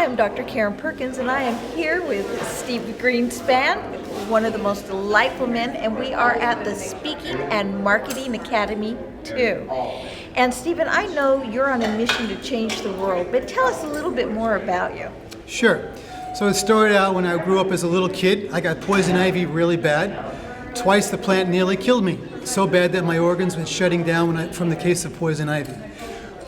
am Dr. Karen Perkins, and I am here with Steve Greenspan, one of the most delightful men, and we are at the Speaking and Marketing Academy too. And Stephen, I know you're on a mission to change the world, but tell us a little bit more about you. Sure. So it started out when I grew up as a little kid. I got poison ivy really bad. Twice the plant nearly killed me. So bad that my organs were shutting down from the case of poison ivy.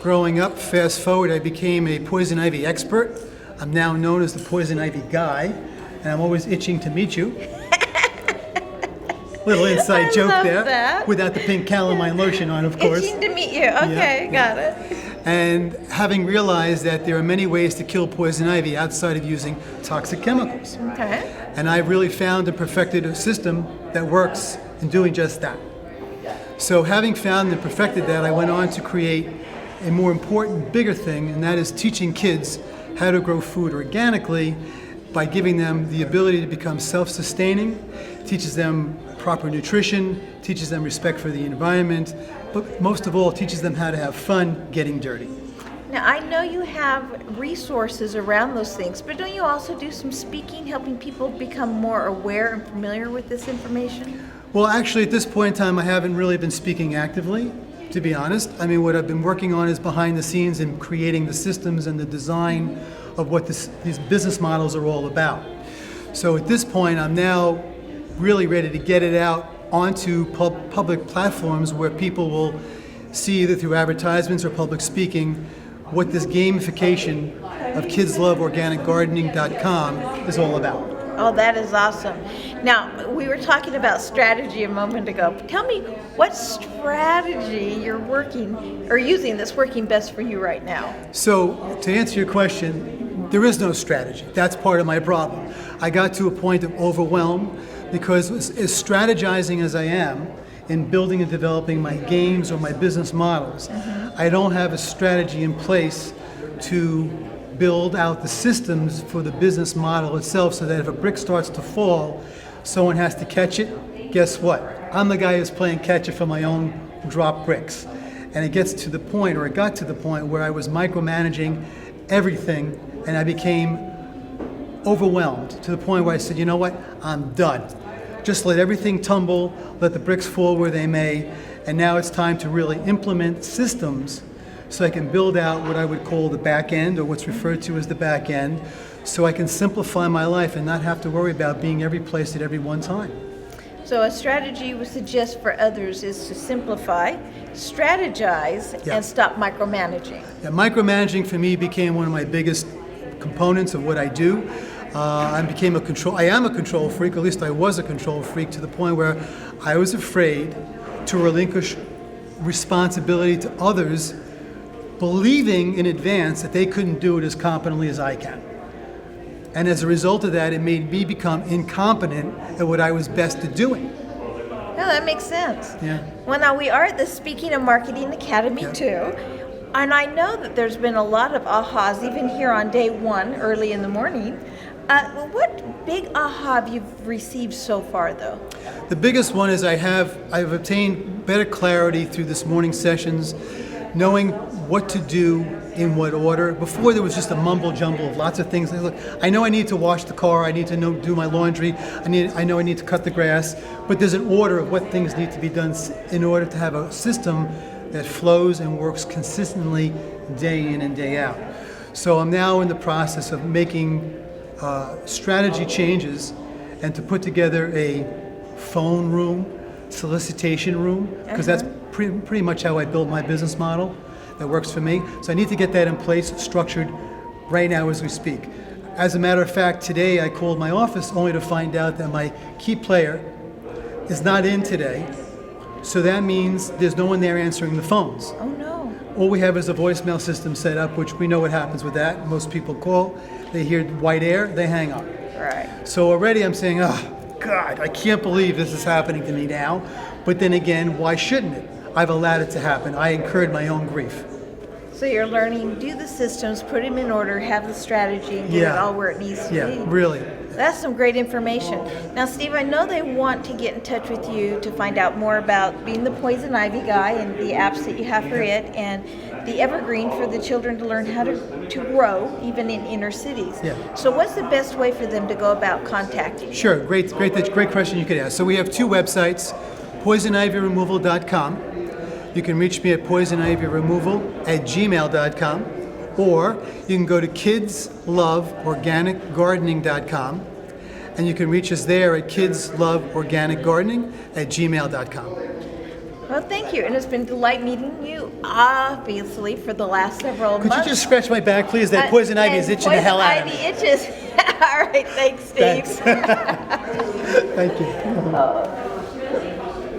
Growing up, fast forward, I became a poison ivy expert. I'm now known as the poison ivy guy, and I'm always itching to meet you. Little inside joke there, that. without the pink calamine lotion on, of course. Itching to meet you. Okay, got it. And having realized that there are many ways to kill poison ivy outside of using toxic chemicals. Okay. And I really found and perfected a system that works in doing just that. So having found and perfected that, I went on to create a more important, bigger thing, and that is teaching kids how to grow food organically by giving them the ability to become self-sustaining, teaches them proper nutrition, teaches them respect for the environment, but most of all, teaches them how to have fun getting dirty. Now, I know you have resources around those things, but don't you also do some speaking, helping people become more aware and familiar with this information? Well, actually, at this point in time, I haven't really been speaking actively, to be honest. I mean, what I've been working on is behind the scenes and creating the systems and the design of what these business models are all about. So at this point, I'm now really ready to get it out onto public platforms where people will see, either through advertisements or public speaking, what this gamification of kidsloveorganicgardening.com is all about. Oh, that is awesome. Now, we were talking about strategy a moment ago. Tell me what strategy you're working or using that's working best for you right now. So, to answer your question, there is no strategy. That's part of my problem. I got to a point of overwhelm because as strategizing as I am in building and developing my games or my business models, I don't have a strategy in place to build out the systems for the business model itself so that if a brick starts to fall, someone has to catch it. Guess what? I'm the guy who's playing catch it for my own drop bricks. And it got to the point where I was micromanaging everything, and I became overwhelmed to the point where I said, you know what? I'm done. Just let everything tumble, let the bricks fall where they may, and now it's time to really implement systems so I can build out what I would call the back end, or what's referred to as the back end, so I can simplify my life and not have to worry about being every place at every one time. So a strategy you would suggest for others is to simplify, strategize, and stop micromanaging. Yeah, micromanaging for me became one of my biggest components of what I do. I am a control freak, at least I was a control freak, to the point where I was afraid to relinquish responsibility to others, believing in advance that they couldn't do it as competently as I can. And as a result of that, it made me become incompetent at what I was best at doing. No, that makes sense. Yeah. Well, now we are at the Speaking and Marketing Academy too. And I know that there's been a lot of ahas, even here on day one, early in the morning. What big aha have you received so far, though? The biggest one is I've obtained better clarity through this morning sessions, knowing what to do in what order. Before, there was just a mumble jumble of lots of things. Look, I know I need to wash the car, I need to do my laundry, I know I need to cut the grass, but there's an order of what things need to be done in order to have a system that flows and works consistently day in and day out. So I'm now in the process of making strategy changes and to put together a phone room, solicitation room, because that's pretty much how I build my business model that works for me. So I need to get that in place, structured right now as we speak. As a matter of fact, today I called my office only to find out that my key player is not in today. So that means there's no one there answering the phones. Oh no. All we have is a voicemail system set up, which we know what happens with that. Most people call, they hear white air, they hang up. Right. So already I'm saying, oh God, I can't believe this is happening to me now. But then again, why shouldn't it? I've allowed it to happen. I incurred my own grief. So you're learning, do the systems, put them in order, have the strategy, and get it all where it needs to be. Yeah, really. That's some great information. Now, Steve, I know they want to get in touch with you to find out more about being the poison ivy guy and the apps that you have for it, and the evergreen for the children to learn how to grow, even in inner cities. Yeah. So what's the best way for them to go about contacting you? Sure, great question you could ask. So we have two websites, poisonivyremoval.com. You can reach me at poisonivyremoval@gmail.com, or you can go to kidsloveorganicgardening.com, and you can reach us there at kidsloveorganicgardening@gmail.com. Well, thank you, and it's been a delight meeting you, obviously, for the last several Could months. you just scratch my back, please? That poison ivy is itching the hell out of me. Poison ivy itches. All right, thanks, Steve. Thanks. Thank you.